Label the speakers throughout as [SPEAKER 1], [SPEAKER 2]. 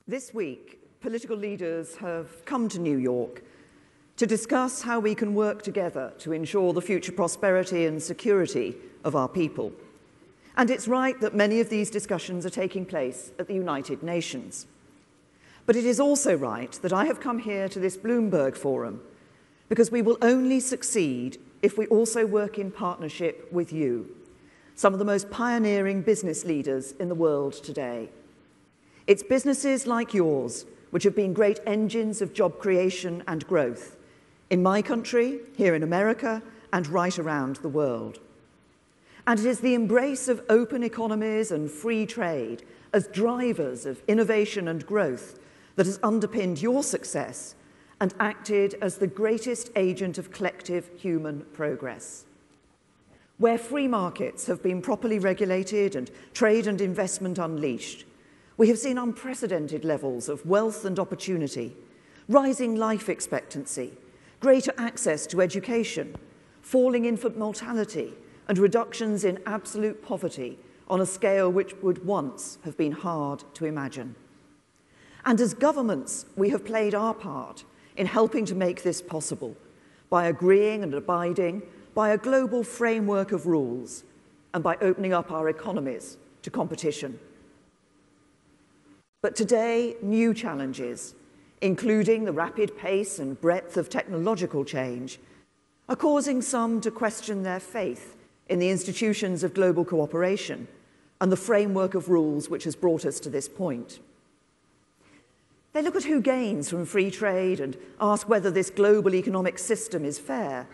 [SPEAKER 1] This week, political leaders have come to New York to discuss how we can work together to ensure the future prosperity and security of our people. And it's right that many of these discussions are taking place at the United Nations. But it is also right that I have come here to this Bloomberg Forum because we will only succeed if we also work in partnership with you, some of the most pioneering business leaders in the world today. It's businesses like yours which have been great engines of job creation and growth in my country, here in America, and right around the world. And it is the embrace of open economies and free trade as drivers of innovation and growth that has underpinned your success and acted as the greatest agent of collective human progress. Where free markets have been properly regulated and trade and investment unleashed, we have seen unprecedented levels of wealth and opportunity, rising life expectancy, greater access to education, falling infant mortality, and reductions in absolute poverty on a scale which would once have been hard to imagine. And as governments, we have played our part in helping to make this possible by agreeing and abiding by a global framework of rules and by opening up our economies to competition. But today, new challenges, including the rapid pace and breadth of technological change, are causing some to question their faith in the institutions of global cooperation and the framework of rules which has brought us to this point. They look at who gains from free trade and ask whether this global economic system is fair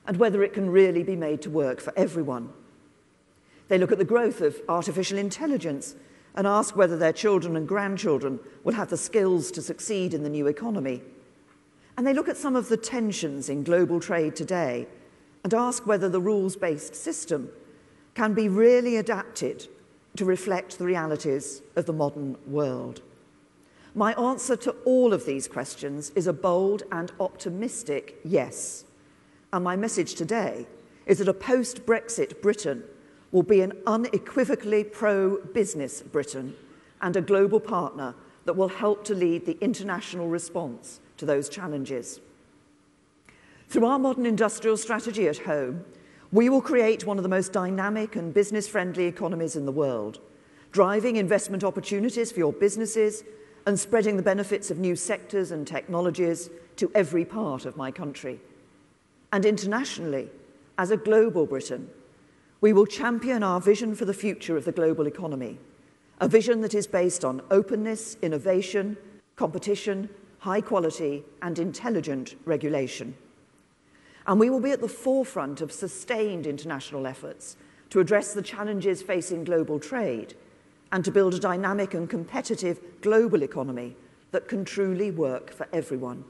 [SPEAKER 1] and whether it can really be made to work for everyone. They look at the growth of artificial intelligence and ask whether their children and grandchildren will have the skills to succeed in the new economy. And they look at some of the tensions in global trade today and ask whether the rules-based system can be really adapted to reflect the realities of the modern world. My answer to all of these questions is a bold and optimistic yes. And my message today is that a post-Brexit Britain will be an unequivocally pro-business Britain and a global partner that will help to lead the international response to those challenges. Through our modern industrial strategy at home, we will create one of the most dynamic and business-friendly economies in the world, driving investment opportunities for your businesses and spreading the benefits of new sectors and technologies to every part of my country. And internationally, as a global Britain, we will champion our vision for the future of the global economy, a vision that is based on openness, innovation, competition, high quality, and intelligent regulation. And we will be at the forefront of sustained international efforts to address the challenges facing global trade and to build a dynamic and competitive global economy that can truly work for everyone.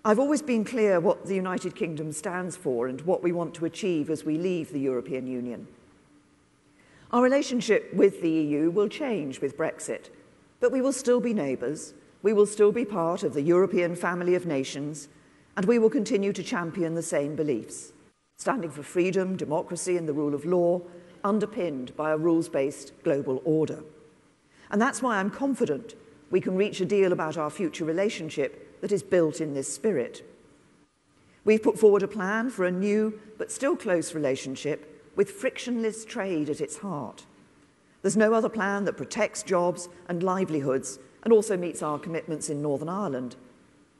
[SPEAKER 1] I've always been clear what the United Kingdom stands for and what we want to achieve as we leave the European Union. Our relationship with the EU will change with Brexit, but we will still be neighbours, we will still be part of the European family of nations, and we will continue to champion the same beliefs, standing for freedom, democracy, and the rule of law, underpinned by a rules-based global order. And that's why I'm confident we can reach a deal about our future relationship that is built in this spirit. We've put forward a plan for a new but still close relationship with frictionless trade at its heart. There's no other plan that protects jobs and livelihoods and also meets our commitments in Northern Ireland,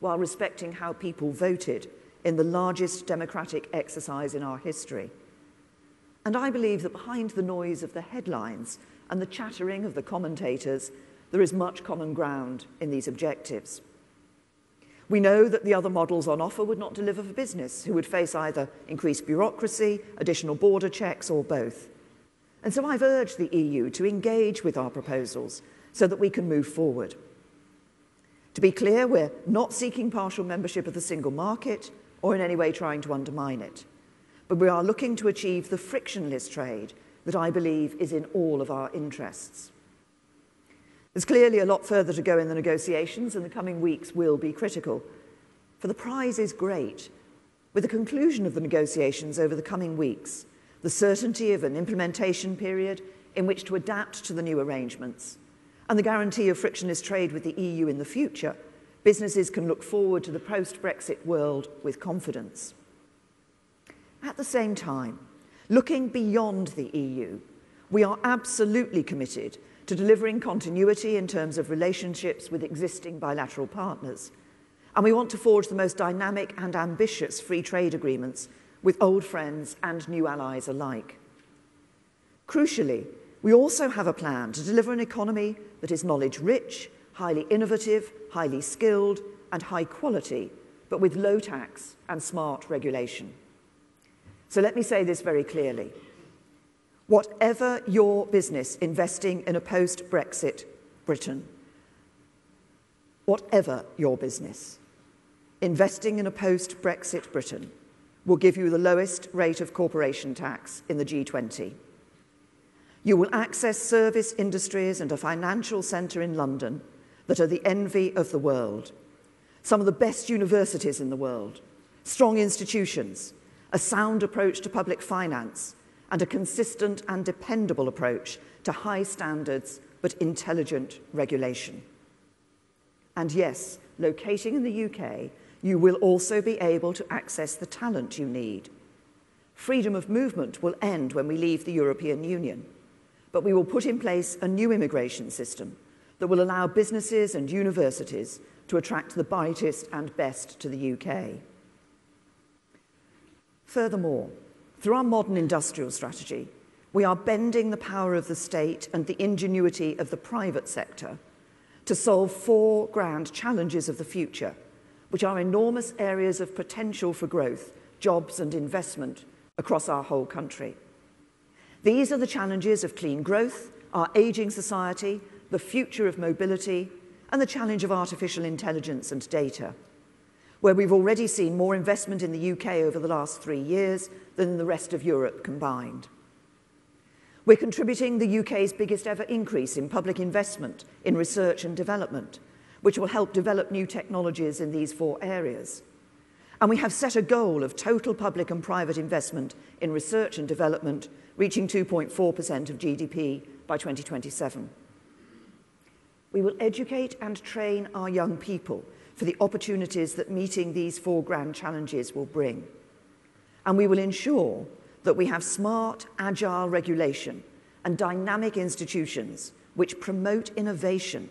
[SPEAKER 1] while respecting how people voted in the largest democratic exercise in our history. And I believe that behind the noise of the headlines and the chattering of the commentators, there is much common ground in these objectives. We know that the other models on offer would not deliver for business, who would face either increased bureaucracy, additional border checks, or both. And so I've urged the EU to engage with our proposals so that we can move forward. To be clear, we're not seeking partial membership of the single market or in any way trying to undermine it. But we are looking to achieve the frictionless trade that I believe is in all of our interests. There's clearly a lot further to go in the negotiations, and the coming weeks will be critical. For the prize is great. With the conclusion of the negotiations over the coming weeks, the certainty of an implementation period in which to adapt to the new arrangements, and the guarantee of frictionless trade with the EU in the future, businesses can look forward to the post-Brexit world with confidence. At the same time, looking beyond the EU, we are absolutely committed to delivering continuity in terms of relationships with existing bilateral partners, and we want to forge the most dynamic and ambitious free trade agreements with old friends and new allies alike. Crucially, we also have a plan to deliver an economy that is knowledge-rich, highly innovative, highly skilled, and high quality, but with low tax and smart regulation. So let me say this very clearly. Whatever your business investing in a post-Brexit Britain, whatever your business, investing in a post-Brexit Britain will give you the lowest rate of corporation tax in the G20. You will access service industries and a financial centre in London that are the envy of the world, some of the best universities in the world, strong institutions, a sound approach to public finance, and a consistent and dependable approach to high standards but intelligent regulation. And yes, locating in the UK, you will also be able to access the talent you need. Freedom of movement will end when we leave the European Union, but we will put in place a new immigration system that will allow businesses and universities to attract the brightest and best to the UK. Furthermore, through our modern industrial strategy, we are bending the power of the state and the ingenuity of the private sector to solve 4 grand challenges of the future, which are enormous areas of potential for growth, jobs and investment across our whole country. These are the challenges of clean growth, our ageing society, the future of mobility, and the challenge of artificial intelligence and data, where we've already seen more investment in the UK over the last 3 years than in the rest of Europe combined. We're contributing the UK's biggest ever increase in public investment in research and development, which will help develop new technologies in these 4 areas. And we have set a goal of total public and private investment in research and development reaching 2.4% of GDP by 2027. We will educate and train our young people for the opportunities that meeting these 4 grand challenges will bring. And we will ensure that we have smart, agile regulation and dynamic institutions which promote innovation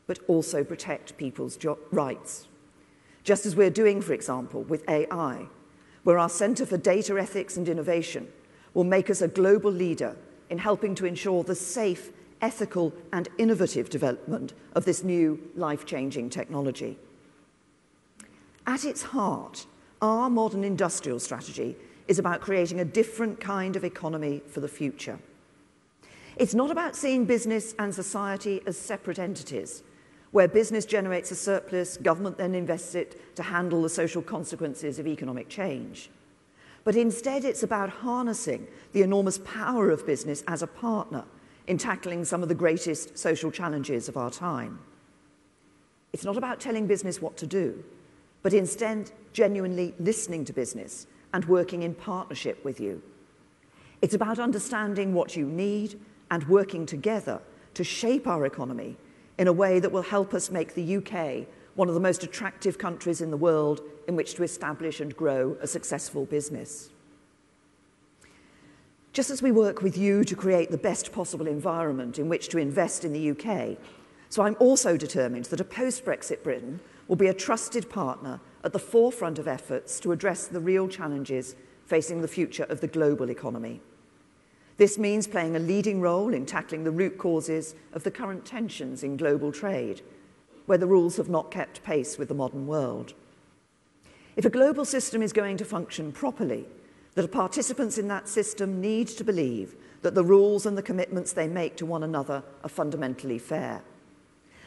[SPEAKER 1] but also protect people's rights. Just as we're doing, for example, with AI, where our Centre for Data Ethics and Innovation will make us a global leader in helping to ensure the safe, ethical, and innovative development of this new life-changing technology. At its heart, our modern industrial strategy is about creating a different kind of economy for the future. It's not about seeing business and society as separate entities, where business generates a surplus, government then invests it to handle the social consequences of economic change. But instead, it's about harnessing the enormous power of business as a partner in tackling some of the greatest social challenges of our time. It's not about telling business what to do, but instead genuinely listening to business and working in partnership with you. It's about understanding what you need and working together to shape our economy in a way that will help us make the UK one of the most attractive countries in the world in which to establish and grow a successful business. Just as we work with you to create the best possible environment in which to invest in the UK, so I'm also determined that a post-Brexit Britain will be a trusted partner at the forefront of efforts to address the real challenges facing the future of the global economy. This means playing a leading role in tackling the root causes of the current tensions in global trade, where the rules have not kept pace with the modern world. If a global system is going to function properly, the participants in that system need to believe that the rules and the commitments they make to one another are fundamentally fair.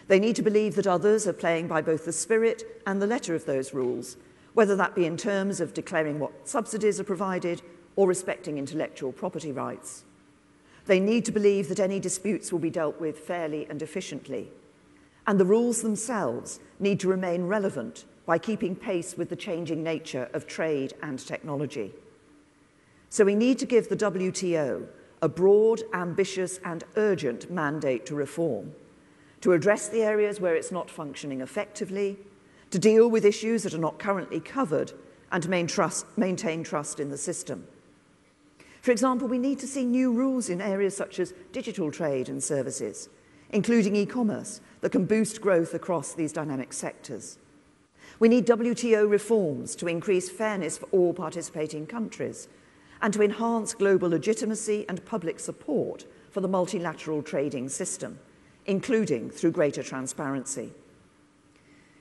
[SPEAKER 1] They need to believe that others are playing by both the spirit and the letter of those rules, whether that be in terms of declaring what subsidies are provided or respecting intellectual property rights. They need to believe that any disputes will be dealt with fairly and efficiently. And the rules themselves need to remain relevant by keeping pace with the changing nature of trade and technology. So we need to give the WTO a broad, ambitious, and urgent mandate to reform, to address the areas where it's not functioning effectively, to deal with issues that are not currently covered, and to maintain trust in the system. For example, we need to see new rules in areas such as digital trade and services, including e-commerce, that can boost growth across these dynamic sectors. We need WTO reforms to increase fairness for all participating countries and to enhance global legitimacy and public support for the multilateral trading system, including through greater transparency.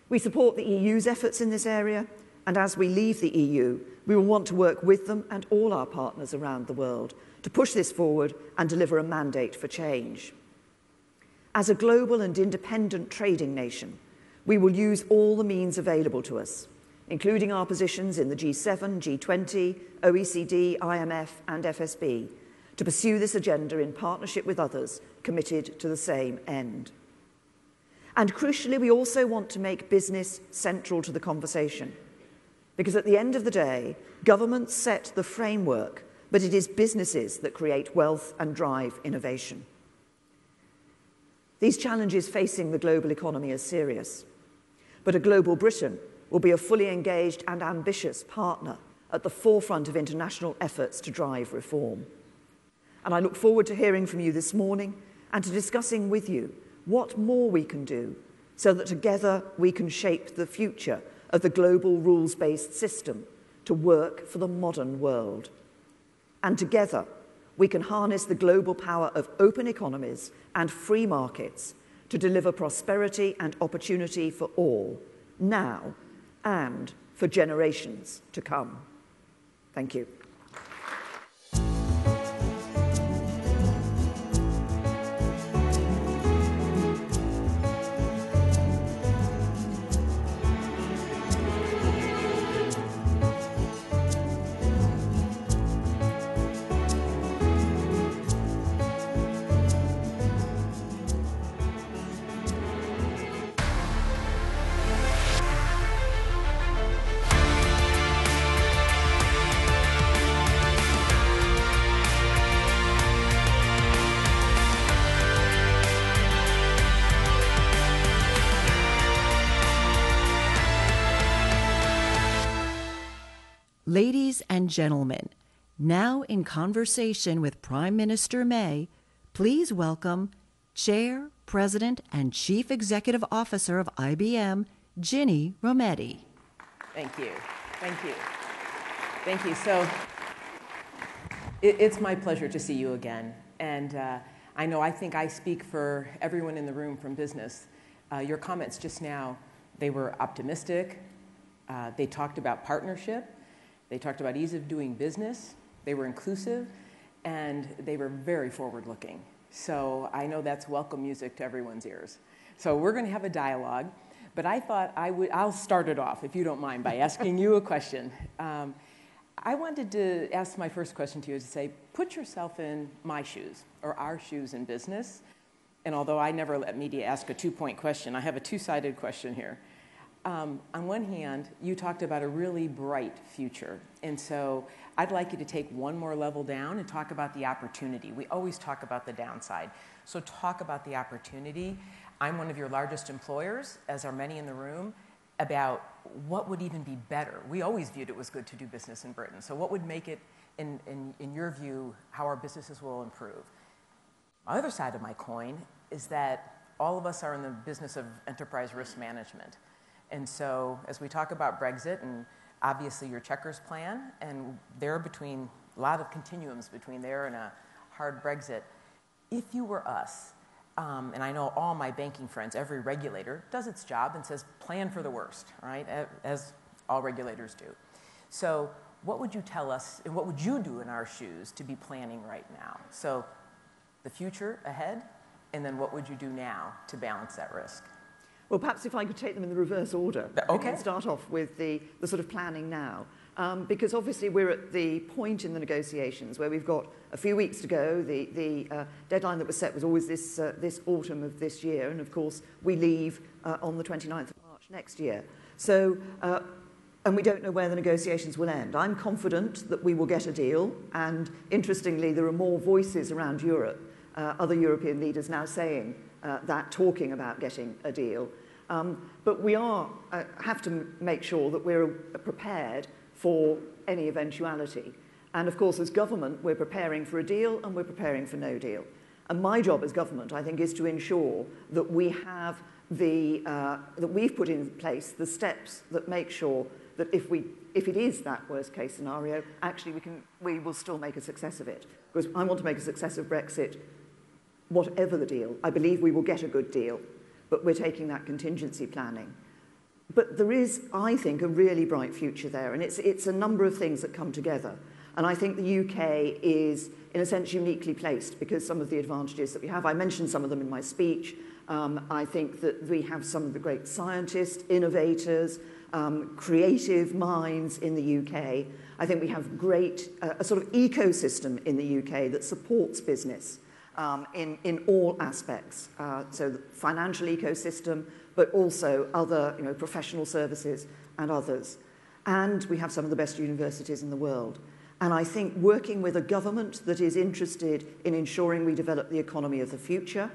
[SPEAKER 1] We support the EU's efforts in this area, and as we leave the EU, we will want to work with them and all our partners around the world to push this forward and deliver a mandate for change. As a global and independent trading nation, we will use all the means available to us, including our positions in the G7, G20, OECD, IMF, and FSB, to pursue this agenda in partnership with others committed to the same end. And crucially, we also want to make business central to the conversation, because at the end of the day, governments set the framework, but it is businesses that create wealth and drive innovation. These challenges facing the global economy are serious, but a global Britain will be a fully engaged and ambitious partner at the forefront of international efforts to drive reform. And I look forward to hearing from you this morning and to discussing with you what more we can do so that together we can shape the future of the global rules-based system to work for the modern world. And together we can harness the global power of open economies and free markets to deliver prosperity and opportunity for all, now and for generations to come. Thank you.
[SPEAKER 2] Ladies and gentlemen, now in conversation with Prime Minister May, please welcome Chair, President, and Chief Executive Officer of IBM, Ginny Rometty.
[SPEAKER 3] Thank you. Thank you. Thank you. So it's my pleasure to see you again. And I think I speak for everyone in the room from business. Your comments just now, they were optimistic. They talked about partnership. They talked about ease of doing business. They were inclusive, and they were very forward-looking. So I know that's welcome music to everyone's ears. So we're going to have a dialogue, but I thought I'll start it off, if you don't mind, by asking you a question. I wanted to ask my first question to you to say, put yourself in my shoes, or our shoes in business. And although I never let media ask a two-point question, I have a two-sided question here. On one hand, you talked about a really bright future. And so I'd like you to take one more level down and talk about the opportunity. We always talk about the downside. So talk about the opportunity. I'm one of your largest employers, as are many in the room, about what would even be better. We always viewed it was good to do business in Britain. So what would make it, in your view, how our businesses will improve? My other side of my coin is that all of us are in the business of enterprise risk management. And so as we talk about Brexit and obviously your checkers plan, and there between a lot of continuums between there and a hard Brexit, if you were us, and I know all my banking friends, every regulator does its job and says plan for the worst, right, as all regulators do. So what would you tell us, and what would you do in our shoes to be planning right now? So the future ahead, and then what would you do now to balance that risk?
[SPEAKER 1] Well, perhaps if I could take them in the reverse order.
[SPEAKER 3] Okay.
[SPEAKER 1] And start off with the sort of planning now. Because obviously we're at the point in the negotiations where we've got a few weeks to go. The deadline that was set was always this autumn of this year. And of course, we leave on the 29th of March next year. So, and we don't know where the negotiations will end. I'm confident that we will get a deal. And interestingly, there are more voices around Europe, other European leaders now saying that talking about getting a deal. But we have to make sure that we're prepared for any eventuality. And of course, as government, we're preparing for a deal and we're preparing for no deal. And my job as government, I think, is to ensure that we have that we've put in place the steps that make sure that if it is that worst case scenario, actually we will still make a success of it. Because I want to make a success of Brexit, whatever the deal. I believe we will get a good deal, but we're taking that contingency planning. But there is, I think, a really bright future there, and it's a number of things that come together. And I think the UK is, in a sense, uniquely placed because some of the advantages that we have, I mentioned some of them in my speech. I think that we have some of the great scientists, innovators, creative minds in the UK. I think we have a sort of ecosystem in the UK that supports business in all aspects. So the financial ecosystem, but also other professional services and others. And we have some of the best universities in the world. And I think working with a government that is interested in ensuring we develop the economy of the future,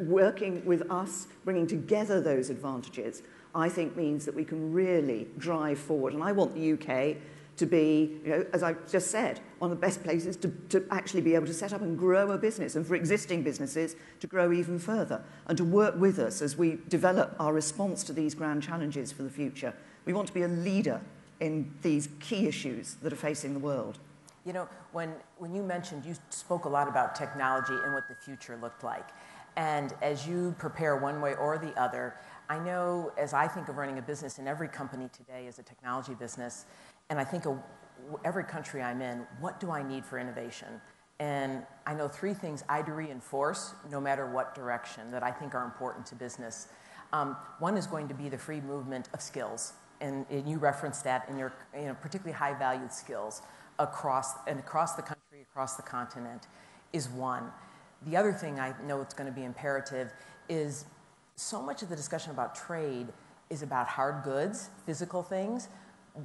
[SPEAKER 1] working with us, bringing together those advantages, I think means that we can really drive forward. And I want the UK to be, as I just said, one of the best places to actually be able to set up and grow a business, and for existing businesses to grow even further, and to work with us as we develop our response to these grand challenges for the future. We want to be a leader in these key issues that are facing the world.
[SPEAKER 4] When you mentioned, you spoke a lot about technology and what the future looked like. And as you prepare one way or the other, I know as I think of running a business, and every company today is a technology business, and I think of every country I'm in, what do I need for innovation? And I know three things I'd reinforce, no matter what direction, that I think are important to business. One is going to be the free movement of skills. And you referenced that in your particularly high-valued skills across the country, across the continent, is one. The other thing I know it's going to be imperative is so much of the discussion about trade is about hard goods, physical things,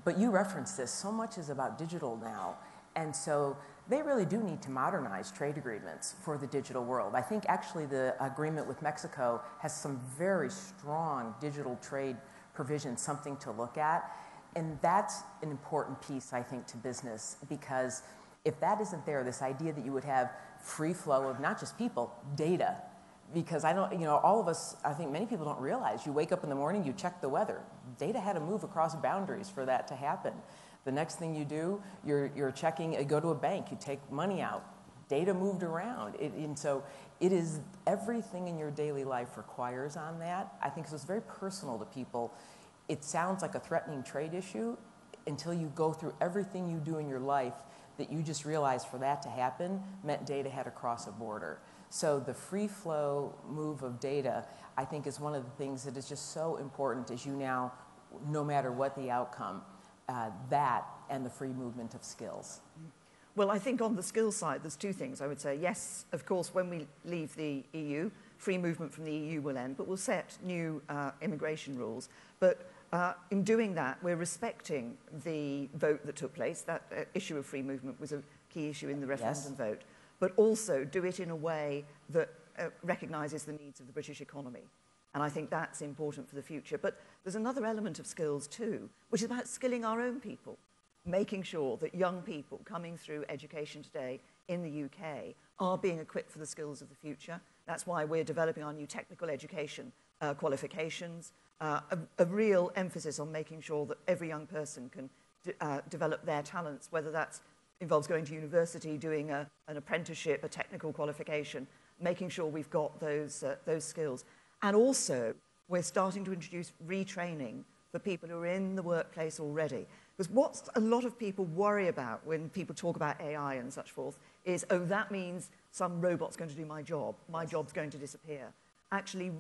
[SPEAKER 4] but you referenced this, so much is about digital now. And so they really do need to modernize trade agreements for the digital world. I think actually the agreement with Mexico has some very strong digital trade provisions, something to look at. And that's an important piece, I think, to business, because if that isn't there, this idea that you would have free flow of not just people, data, because all of us, I think many people don't realize, you wake up in the morning, you check the weather. Data had to move across boundaries for that to happen. The next thing you do, you're checking, you go to a bank, you take money out. Data moved around. And so it is, everything in your daily life requires on that. I think it's very personal to people. It sounds like a threatening trade issue until you go through everything you do in your life that you just realize for that to happen meant data had to cross a border. So the free flow move of data, I think, is one of the things that is just so important as you now, no matter what the outcome, that and the free movement of skills.
[SPEAKER 1] Well, I think on the skills side, there's two things I would say. Yes, of course, when we leave the EU, free movement from the EU will end, but we'll set new immigration rules. But in doing that, we're respecting the vote that took place. That issue of free movement was a key issue in the referendum vote. But also do it in a way that recognises the needs of the British economy. And I think that's important for the future. But there's another element of skills too, which is about skilling our own people, making sure that young people coming through education today in the UK are being equipped for the skills of the future. That's why we're developing our new technical education qualifications, a real emphasis on making sure that every young person can develop their talents, whether that involves going to university, doing an apprenticeship, a technical qualification, making sure we've got those skills. And also, we're starting to introduce retraining for people who are in the workplace already. Because what a lot of people worry about when people talk about AI and such forth is, oh, that means some robot's going to do my job. My job's going to disappear. Actually,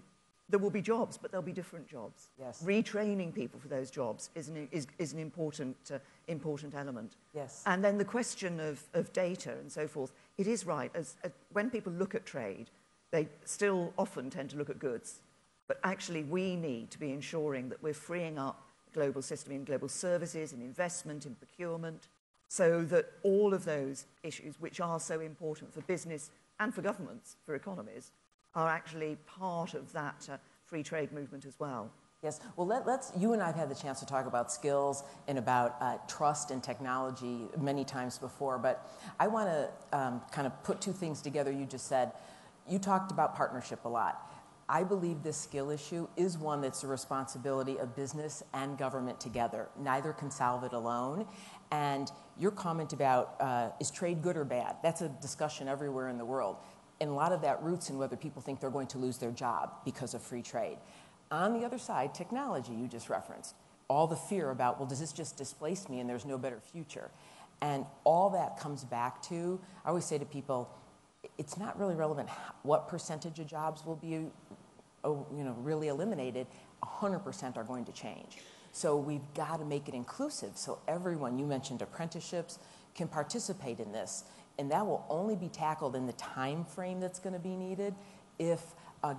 [SPEAKER 1] there will be jobs, but there'll be different jobs.
[SPEAKER 4] Yes.
[SPEAKER 1] Retraining people for those jobs is an important element.
[SPEAKER 4] Yes.
[SPEAKER 1] And then the question of data and so forth, it is right. When people look at trade, they still often tend to look at goods. But actually, we need to be ensuring that we're freeing up the global system in global services, in investment, in procurement, so that all of those issues, which are so important for business and for governments, for economies, are actually part of that free trade movement as well.
[SPEAKER 4] Yes, well, you and I have had the chance to talk about skills and about trust and technology many times before, but I want to kind of put two things together you just said. You talked about partnership a lot. I believe this skill issue is one that's the responsibility of business and government together. Neither can solve it alone. And your comment about is trade good or bad? That's a discussion everywhere in the world. And a lot of that roots in whether people think they're going to lose their job because of free trade. On the other side, technology you just referenced. All the fear about, well, does this just displace me and there's no better future? And all that comes back to, I always say to people, it's not really relevant what percentage of jobs will be really eliminated. 100% are going to change. So we've got to make it inclusive so everyone, you mentioned apprenticeships, can participate in this. And that will only be tackled in the time frame that's going to be needed if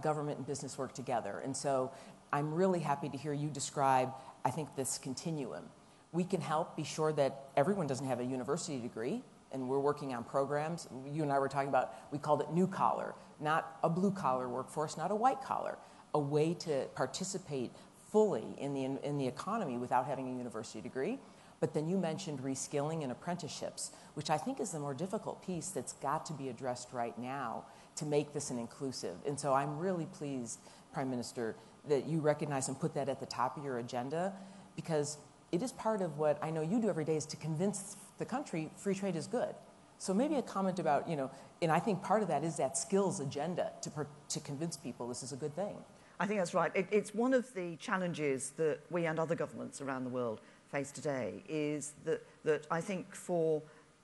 [SPEAKER 4] government and business work together. And so I'm really happy to hear you describe, I think, this continuum. We can help be sure that everyone doesn't have a university degree, and we're working on programs. You and I were talking about, we called it new collar, not a blue collar workforce, not a white collar, a way to participate fully in the economy without having a university degree. But then you mentioned reskilling and apprenticeships, which I think is the more difficult piece that's got to be addressed right now to make this an inclusive. And so I'm really pleased, Prime Minister, that you recognize and put that at the top of your agenda, because it is part of what I know you do every day is to convince the country free trade is good. So maybe a comment about, and I think part of that is that skills agenda to convince people this is a good thing.
[SPEAKER 1] I think that's right. It's one of the challenges that we and other governments around the world face today, is that I think for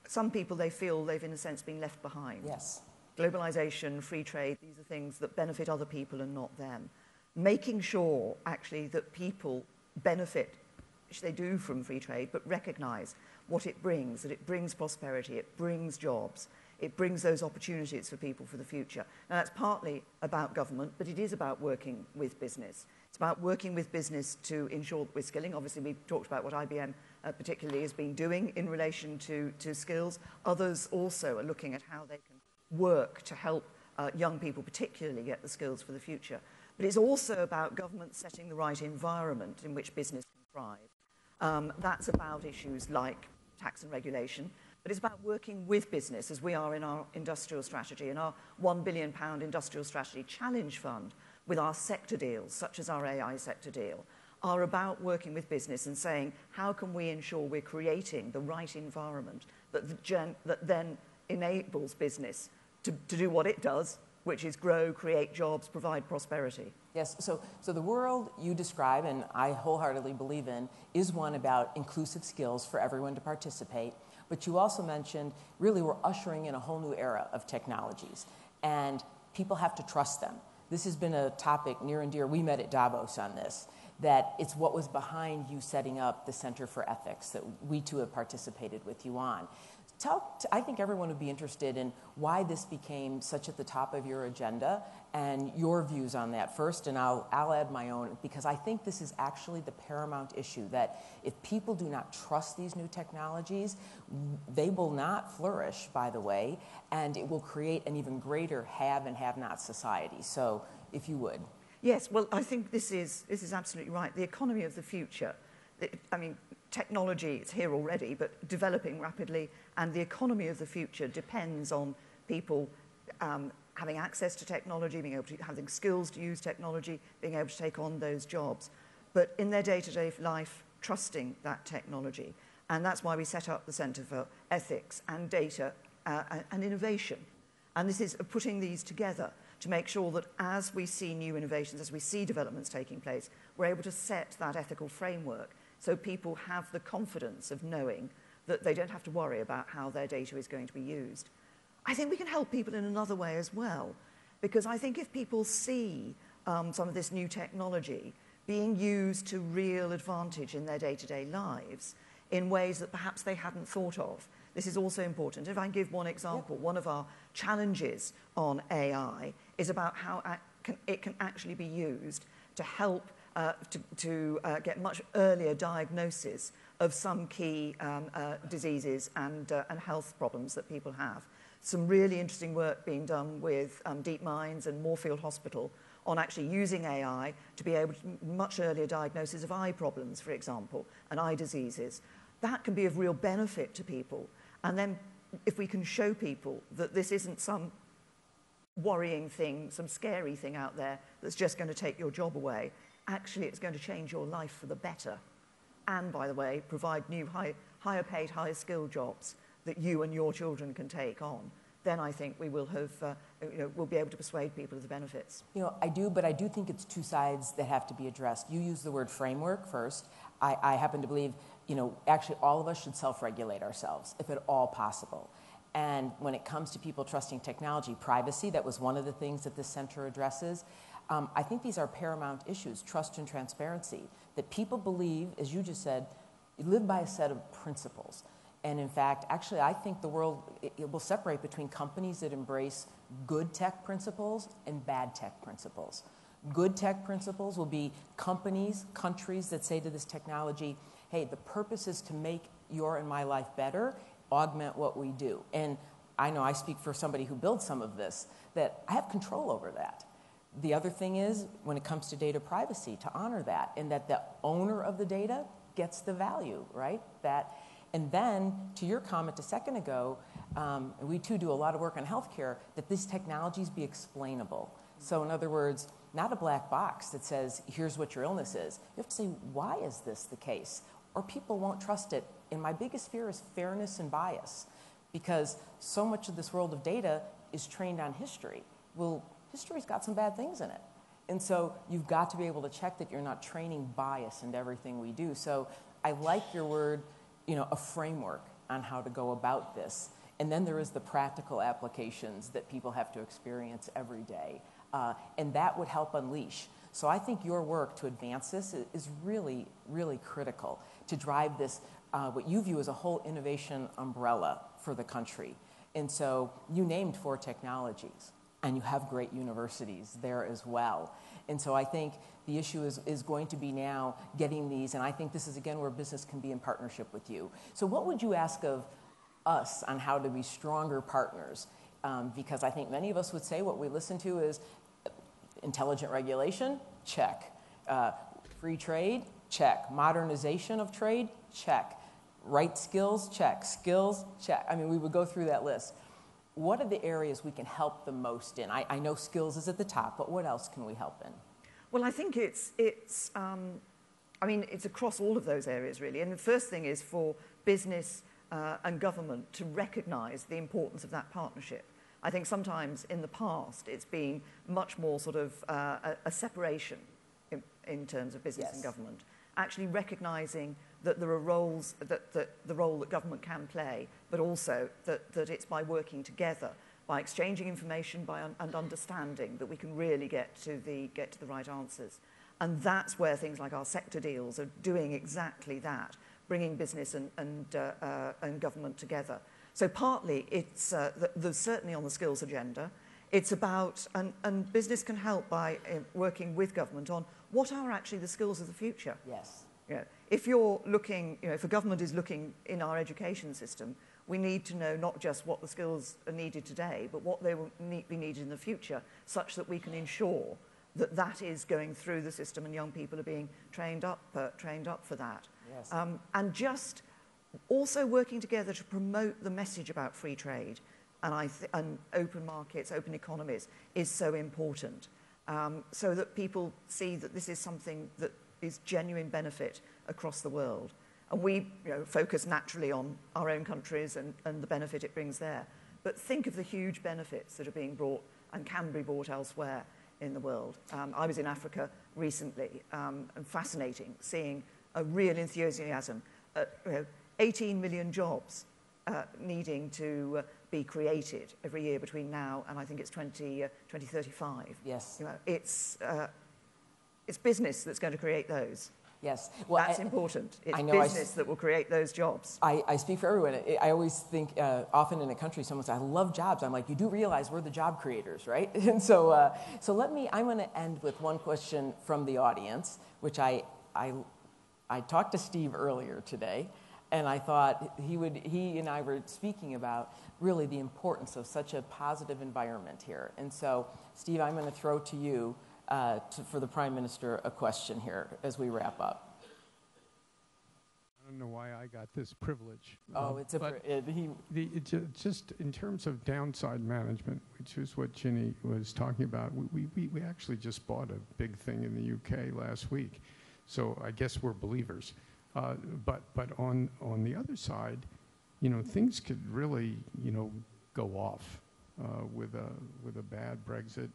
[SPEAKER 1] some people they feel they've in a sense been left behind.
[SPEAKER 4] Yes.
[SPEAKER 1] Globalization, free trade, these are things that benefit other people and not them. Making sure actually that people benefit, which they do from free trade, but recognize what it brings, that it brings prosperity, it brings jobs, it brings those opportunities for people for the future. Now that's partly about government, but it is about working with business. It's about working with business to ensure that we're skilling. Obviously, we've talked about what IBM particularly has been doing in relation to skills. Others also are looking at how they can work to help young people particularly get the skills for the future. But it's also about government setting the right environment in which business can thrive. That's about issues like tax and regulation, but it's about working with business, as we are in our industrial strategy, in our £1 billion industrial strategy challenge fund, with our sector deals, such as our AI sector deal, are about working with business and saying, how can we ensure we're creating the right environment that then enables business to do what it does, which is grow, create jobs, provide prosperity.
[SPEAKER 4] Yes, so the world you describe, and I wholeheartedly believe in, is one about inclusive skills for everyone to participate. But you also mentioned, really, we're ushering in a whole new era of technologies, and people have to trust them. This has been a topic near and dear. We met at Davos on this, that it's what was behind you setting up the Center for Ethics that we too have participated with you on. I think everyone would be interested in why this became such at the top of your agenda and your views on that first, and I'll add my own, because I think this is actually the paramount issue, that if people do not trust these new technologies, they will not flourish, by the way, and it will create an even greater have and have-not society. So, if you would.
[SPEAKER 1] Yes, well, I think this is absolutely right. The economy of the future, technology is here already, but developing rapidly, and the economy of the future depends on people having access to technology, being able to having skills to use technology, being able to take on those jobs, but in their day-to-day life, trusting that technology. And that's why we set up the Centre for Ethics and Data and Innovation. And this is putting these together to make sure that as we see new innovations, as we see developments taking place, we're able to set that ethical framework so people have the confidence of knowing that they don't have to worry about how their data is going to be used. I think we can help people in another way as well, because I think if people see some of this new technology being used to real advantage in their day-to-day lives in ways that perhaps they hadn't thought of, this is also important. If I can give one example, one of our challenges on AI is about how it can actually be used to help to get much earlier diagnosis of some key diseases and health problems that people have. some really interesting work being done with DeepMinds and Moorfield Hospital on actually using AI to be able to much earlier diagnosis of eye problems, for example, and eye diseases. That can be of real benefit to people. And then if we can show people that this isn't some worrying thing, some scary thing out there that's just going to take your job away, actually it's going to change your life for the better. And, by the way, provide new higher paid, higher skilled jobs that you and your children can take on, then I think we will have, we'll be able to persuade people of the benefits.
[SPEAKER 4] I do think it's two sides that have to be addressed. You use the word framework first. I happen to believe, actually all of us should self-regulate ourselves, if at all possible. And when it comes to people trusting technology, privacy, that was one of the things that this center addresses. I think these are paramount issues, trust and transparency, that people believe, as you just said, live by a set of principles. And in fact, actually, I think the world, it will separate between companies that embrace good tech principles and bad tech principles. Good tech principles will be companies, countries that say to this technology, hey, the purpose is to make your and my life better, augment what we do. And I know I speak for somebody who builds some of this, that I have control over that. The other thing is, when it comes to data privacy, to honor that, and that the owner of the data gets the value, right? And then, to your comment a second ago, we too do a lot of work on healthcare, that these technologies be explainable. So in other words, not a black box that says, here's what your illness is. You have to say, why is this the case? Or people won't trust it. And my biggest fear is fairness and bias, because so much of this world of data is trained on history. Well, history's got some bad things in it. And so you've got to be able to check that you're not training bias into everything we do. So I like your word, a framework on how to go about this. And then there is the practical applications that people have to experience every day. And that would help unleash. So I think your work to advance this is really, really critical to drive this, what you view as a whole innovation umbrella for the country. And so you named 4 technologies, and you have great universities there as well. And so I think the issue is going to be now getting these, and I think this is, again, where business can be in partnership with you. So what would you ask of us on how to be stronger partners? Because I think many of us would say what we listen to is intelligent regulation, check. Free trade, check. Modernization of trade, check. Right skills, check. Skills, check. I mean, we would go through that list. What are the areas we can help the most in? I know skills is at the top, but what else can we help in?
[SPEAKER 1] Well, I think it's across all of those areas, really. And the first thing is for business and government to recognise the importance of that partnership. I think sometimes in the past it's been much more sort of a separation in terms of business and government. Actually recognising that there are roles, that the role that government can play, but also that it's by working together, by exchanging information and understanding that we can really get to the right answers. And that's where things like our sector deals are doing exactly that, bringing business and government together. So partly it's there's certainly on the skills agenda. It's about, and business can help by working with government on what are actually the skills of the future.
[SPEAKER 4] Yes.
[SPEAKER 1] If you're looking, if a government is looking in our education system, we need to know not just what the skills are needed today, but what they will be needed in the future, such that we can ensure that that is going through the system and young people are being trained up for that.
[SPEAKER 4] Yes.
[SPEAKER 1] And just also working together to promote the message about free trade and open markets, open economies is so important, so that people see that this is something that is genuine benefit across the world. And we focus naturally on our own countries and the benefit it brings there. But think of the huge benefits that are being brought and can be brought elsewhere in the world. I was in Africa recently, and fascinating, seeing a real enthusiasm. 18 million jobs needing to be created every year between now and I think it's 2035.
[SPEAKER 4] Yes.
[SPEAKER 1] It's business that's going to create those.
[SPEAKER 4] Yes. Well,
[SPEAKER 1] that's important. It's business that will create those jobs.
[SPEAKER 4] I speak for everyone. I always think, often in a country, someone says, I love jobs. I'm like, you do realize we're the job creators, right? And so I'm going to end with one question from the audience, which I talked to Steve earlier today, And I thought he and I were speaking about really the importance of such a positive environment here. And so, Steve, I'm going to throw to you for the Prime Minister a question here as we wrap up.
[SPEAKER 5] I don't know why I got this privilege. Just in terms of downside management, which is what Ginny was talking about, we actually just bought a big thing in the UK last week, so I guess we're believers. But on the other side, things could really go off with a bad Brexit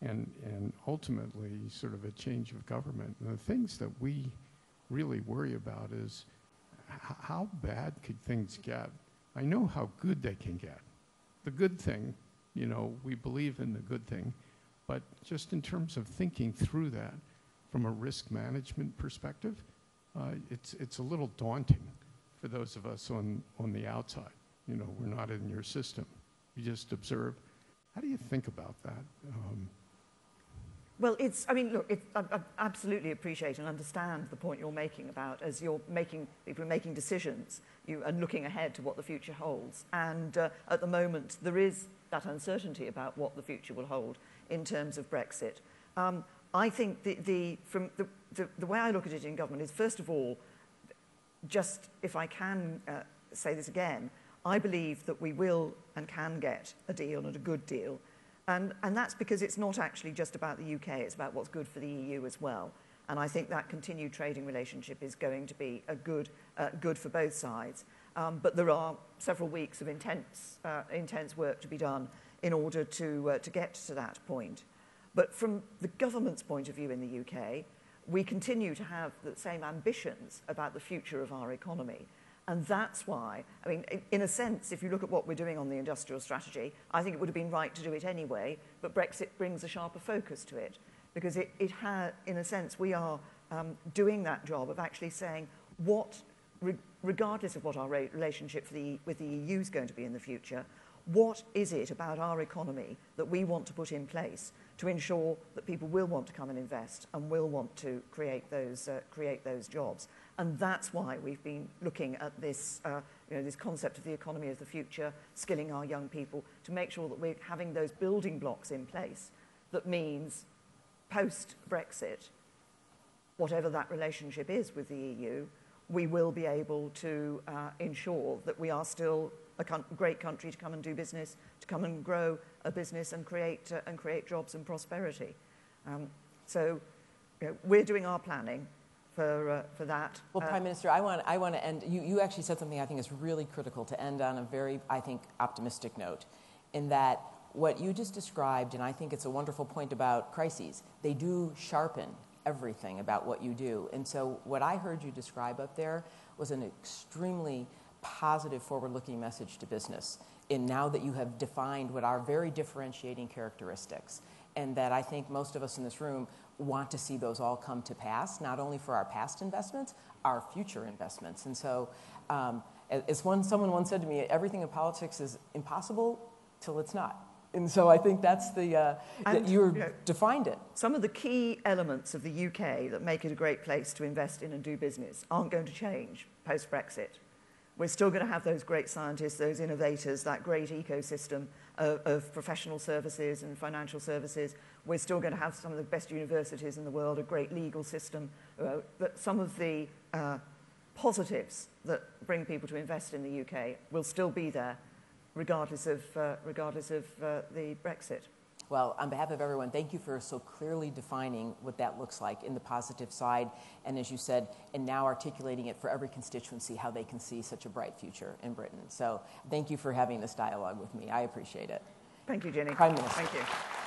[SPEAKER 5] and ultimately sort of a change of government. And the things that we really worry about is how bad could things get? I know how good they can get. The good thing, we believe in the good thing, but just in terms of thinking through that from a risk management perspective, it's a little daunting for those of us on the outside. We're not in your system. You just observe. How do you think about that?
[SPEAKER 1] Well, I absolutely appreciate and understand the point you're making about as people are making decisions and looking ahead to what the future holds. And at the moment, there is that uncertainty about what the future will hold in terms of Brexit. I think the way I look at it in government is, first of all, just if I can say this again, I believe that we will and can get a deal and a good deal. And that's because it's not actually just about the UK, it's about what's good for the EU as well. And I think that continued trading relationship is going to be good for both sides. But there are several weeks of intense work to be done in order to get to that point. But from the government's point of view in the UK, we continue to have the same ambitions about the future of our economy. And that's why, in a sense, if you look at what we're doing on the industrial strategy, I think it would have been right to do it anyway, but Brexit brings a sharper focus to it. Because it has, in a sense, we are doing that job of actually saying regardless of what our relationship with the EU is going to be in the future, what is it about our economy that we want to put in place to ensure that people will want to come and invest and will want to create those jobs? And that's why we've been looking at this, this concept of the economy of the future, skilling our young people to make sure that we're having those building blocks in place. That means post-Brexit, whatever that relationship is with the EU, we will be able to ensure that we are still a great country to come and do business, to come and grow a business and create jobs and prosperity. So we're doing our planning for that.
[SPEAKER 4] Well, Prime Minister, I want to end. You actually said something I think is really critical to end on a very, I think, optimistic note, in that what you just described, and I think it's a wonderful point about crises, they do sharpen everything about what you do. And so what I heard you describe up there was an extremely positive, forward-looking message to business, in now that you have defined what are very differentiating characteristics, and that I think most of us in this room want to see those all come to pass, not only for our past investments, our future investments. And so, as someone once said to me, everything in politics is impossible till it's not. And so I think that's you defined it.
[SPEAKER 1] Some of the key elements of the UK that make it a great place to invest in and do business aren't going to change post-Brexit. We're still going to have those great scientists, those innovators, that great ecosystem of professional services and financial services. We're still going to have some of the best universities in the world, a great legal system. But some of the positives that bring people to invest in the UK will still be there, regardless of the Brexit.
[SPEAKER 4] Well, on behalf of everyone, thank you for so clearly defining what that looks like in the positive side, and as you said, and now articulating it for every constituency, how they can see such a bright future in Britain. So thank you for having this dialogue with me. I appreciate it.
[SPEAKER 1] Thank you, Jenny.
[SPEAKER 4] Prime Minister.
[SPEAKER 1] Thank you.